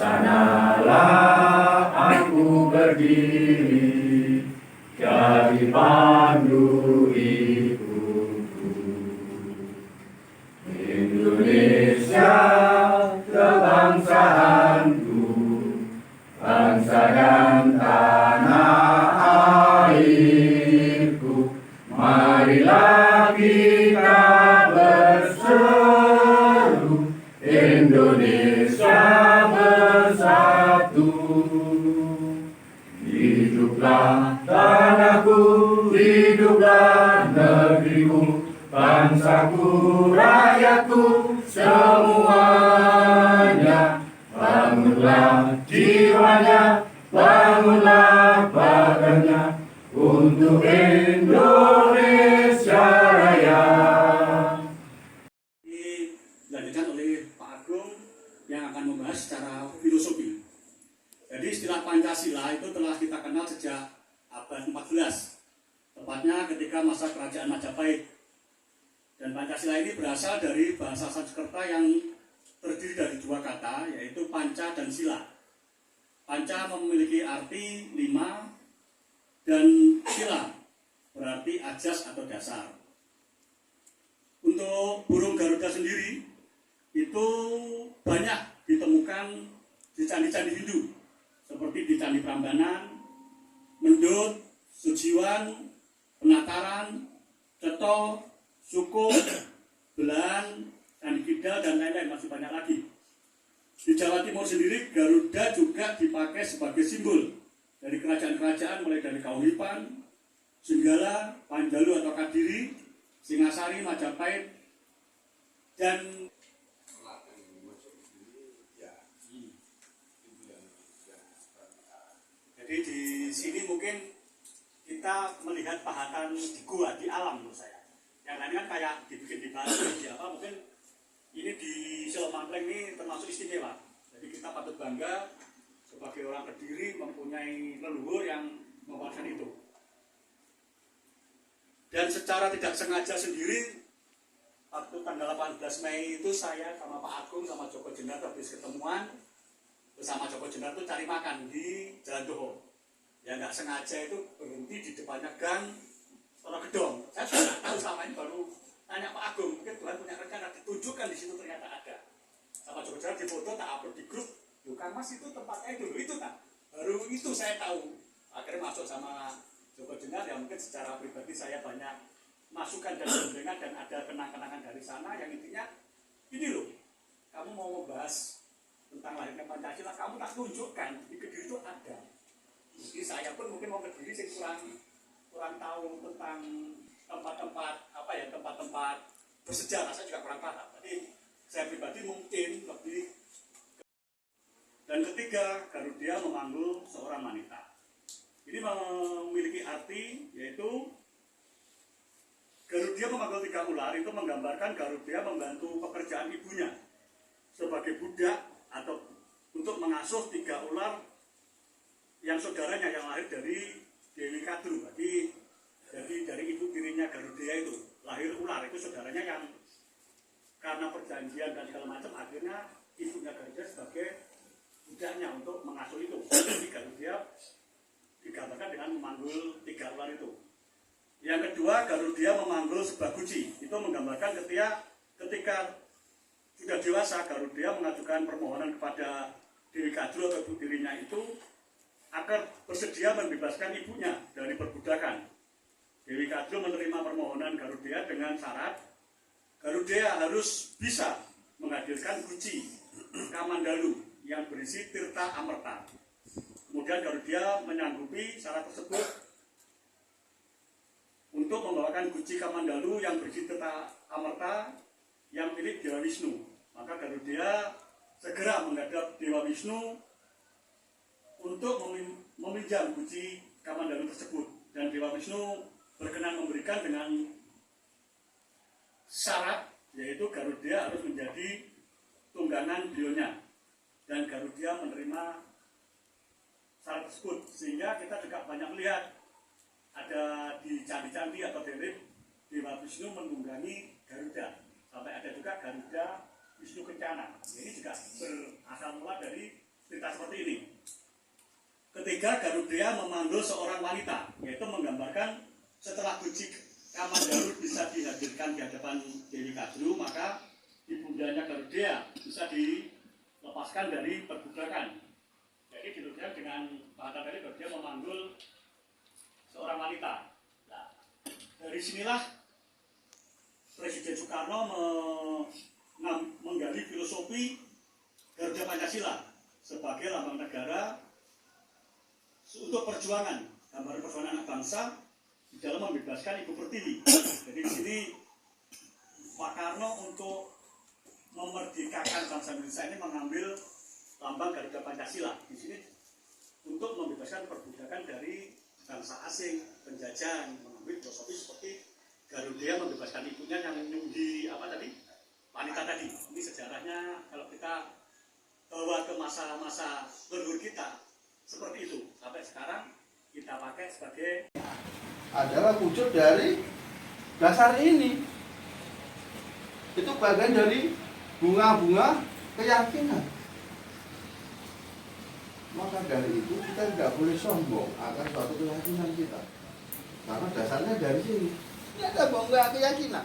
sanalah aku berdiri, jadi pandu hidupku. Indonesia kebangsaanku, bangsa dan tanah airku. Marilah kita berseru, Indonesia bersatu. Hiduplah tanahku, hiduplah negeriku, bangsaku, rakyatku, semuanya. Bangunlah jiwanya, bangunlah badannya, untuk Indonesia Raya. Dilanjutkan oleh Pak Agung yang akan membahas secara filosofi. Jadi istilah Pancasila itu telah kita kenal sejak abad 14, tepatnya ketika masa kerajaan Majapahit. Dan Pancasila ini berasal dari bahasa Sanskerta yang terdiri dari dua kata, yaitu panca dan sila. Panca memiliki arti 5 dan sila berarti ajas atau dasar. Untuk burung Garuda sendiri itu banyak ditemukan di candi-candi Hindu, seperti di Candi Prambanan, Mendut, Sujiwan, Penataran, Ceto, Sukup, Belan, Candi Kidal, dan lain-lain, masih banyak lagi. Di Jawa Timur sendiri, Garuda juga dipakai sebagai simbol dari kerajaan-kerajaan mulai dari Kauhipan, Jenggala, Panjalu atau Kadiri, Singasari, Majapahit, dan jadi di sini mungkin kita melihat pahatan di gua, di alam menurut saya. Yang lain kan kayak dibikin di batu, di apa, mungkin ini di Selomangkleng ini termasuk istimewa. Jadi kita patut bangga sebagai orang Kediri mempunyai leluhur yang membuatkan itu. Dan secara tidak sengaja sendiri, waktu tanggal 18 Mei itu saya sama Pak Agung sama Joko Jenar habis ketemuan bersama Joko Jenar itu cari makan di Jalan Doho. Ya nggak sengaja itu berhenti di depannya gang Gedong. Saya juga nggak tahu selama ini, baru tanya Pak Agung, mungkin Tuhan punya rencana, ditunjukkan di situ ternyata ada. Sama Joko Jenar di foto, tak upload di grup, bukan Mas itu tempatnya itu tak. Baru itu saya tahu. Akhirnya masuk sama Joko Jenar, ya mungkin secara pribadi saya banyak masukan dan bimbingan dan ada kenang-kenangan dari sana yang intinya ini loh, kamu mau membahas tentang lahirnya Pancasila, kamu tak tunjukkan di Kediri itu ada. Jadi saya pun mungkin mau Kediri sih kurang tahu tentang tempat-tempat bersejarah, saya juga kurang paham. Jadi saya pribadi mungkin lebih. Dan ketiga, Garuda memanggul seorang wanita. Ini memiliki arti, yaitu Garuda memanggul 3 ular itu menggambarkan Garuda membantu pekerjaan ibunya sebagai budak atau untuk mengasuh 3 ular yang saudaranya yang lahir dari Dewi Kadru. Jadi dari ibu tirinya Garuda itu lahir ular, itu saudaranya yang karena perjanjian dan segala macam akhirnya ibunya Garuda sebagai budaknya untuk mengasuh itu. Jadi Garuda digambarkan dengan memanggul 3 ular itu. Yang kedua, Garuda memanggul sebaguci. Itu menggambarkan ketika sudah dewasa, Garuda mengajukan permohonan kepada Dewi Kadru atau ibu tirinya itu agar bersedia membebaskan ibunya dari perbudakan. Dewi Kadru menerima permohonan Garuda dengan syarat Garuda harus bisa menghadirkan guci Kamandalu yang berisi tirta amerta. Kemudian Garuda menyanggupi syarat tersebut untuk membawakan guci Kamandalu yang berisi tirta amerta yang milik Dewa Wisnu. Maka Garuda segera menghadap Dewa Wisnu untuk meminjam guci Kamandalu tersebut, dan Dewa Wisnu berkenan memberikan dengan syarat, yaitu Garuda harus menjadi tunggangan beliaunya, dan Garuda menerima syarat tersebut. Sehingga kita juga banyak melihat ada di candi-candi atau derip Dewa Wisnu menunggangi Garuda, sampai ada juga Garuda Wisnu Kencana. Ini juga berasal mula dari cerita seperti ini. Ketiga, Garuda memanggil seorang wanita, yaitu menggambarkan setelah Guci Kamandarut bisa dihadirkan di hadapan Dewi Kadru, maka ibundanya Garuda bisa dilepaskan dari perbudakan. Jadi ditunjukkan dengan bahasa tadi Garuda memanggil seorang wanita. Nah, dari sinilah Presiden Soekarno menggali filosofi Garuda Pancasila sebagai lambang negara untuk perjuangan, gambaran perjuangan anak bangsa di dalam membebaskan Ibu Pertiwi. Jadi di sini Pak Karno untuk memerdekakan bangsa Indonesia ini mengambil lambang Garuda Pancasila. Di sini untuk membebaskan perbudakan dari bangsa asing, penjajah, mengambil filosofi seperti Garuda membebaskan ibunya yang nyunggi apa tadi? Wanita tadi. Ini sejarahnya kalau kita bawa ke masa-masa leluhur kita seperti itu. Sampai sekarang kita pakai sebagai adalah wujud dari dasar ini. Itu bagian dari bunga-bunga keyakinan. Maka dari itu kita tidak boleh sombong akan suatu keyakinan kita. Karena dasarnya dari sini. Ini ada bunga keyakinan.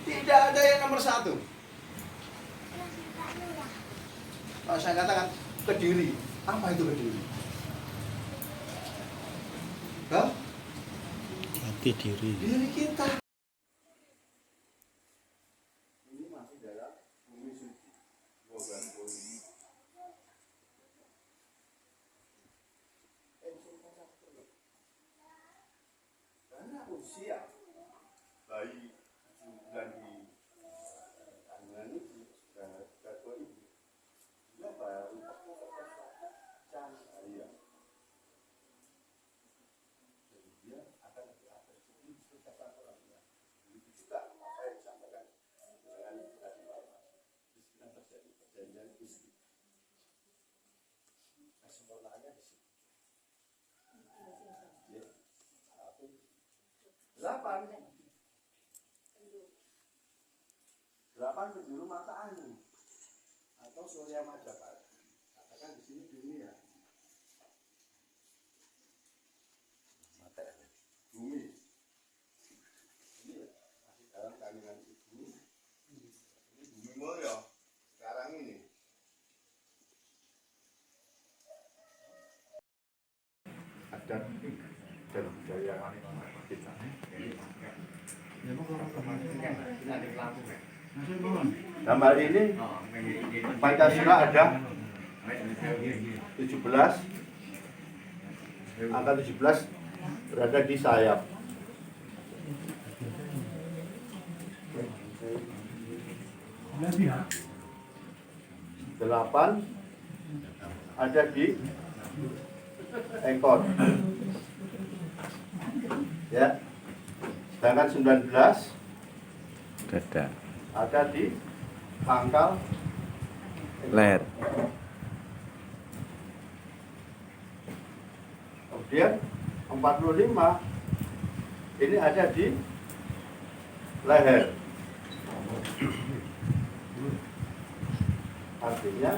Tidak ada yang nomor satu. Kalau saya katakan Kediri, apa itu Kediri? Hah? Jati diri. Diri kita. Ini masih dalam bumi suci. Karena usia bayi 7 bulan di kandungan itu sudah tua ibu. Dia baru cahaya. Jadi dia akan diatur seperti siapa orangnya. Begitu juga apa yang disampaikan dengan tadi Bapak. Disinilah terjadi perjanjian istri. Kesempurnaannya di sini. Ya. 8 penjuru mata angin atau Surya Majapahit. Katakan di sini dunia. Materi. Bumi. Ini masih dalam kandungan ibu. Ini bumi mulya. Sekarang ini. Adat dan budaya kita. Dalam hal ini Pancasila ada 17, angka 17 berada di sayap. 8 ada di ekor. Ya. Sedangkan 19 Dada. ada di pangkal Leher. Kemudian 45 ini ada di leher. Artinya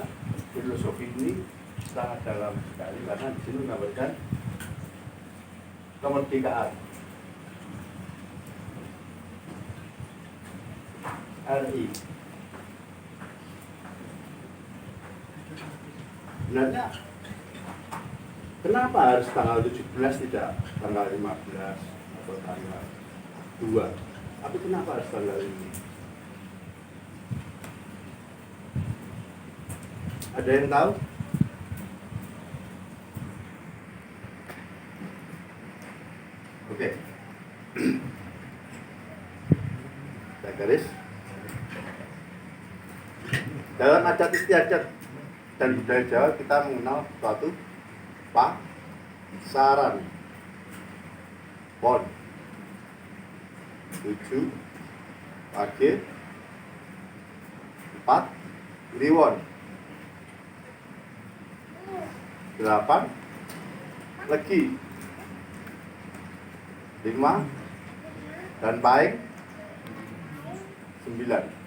filosofi ini sangat dalam sekali karena di sini menggambarkan kemerdekaan RI. Sebenarnya kenapa harus tanggal 17 tidak tanggal 15 atau tanggal 2? Tapi kenapa harus tanggal ini? Ada yang tahu? Oke. Saya garis. Dalam adat istiadat dan budaya Jawa kita mengenal suatu pasaran. Pon 7 pagi 4 liwon 8 legi 5 dan paing 9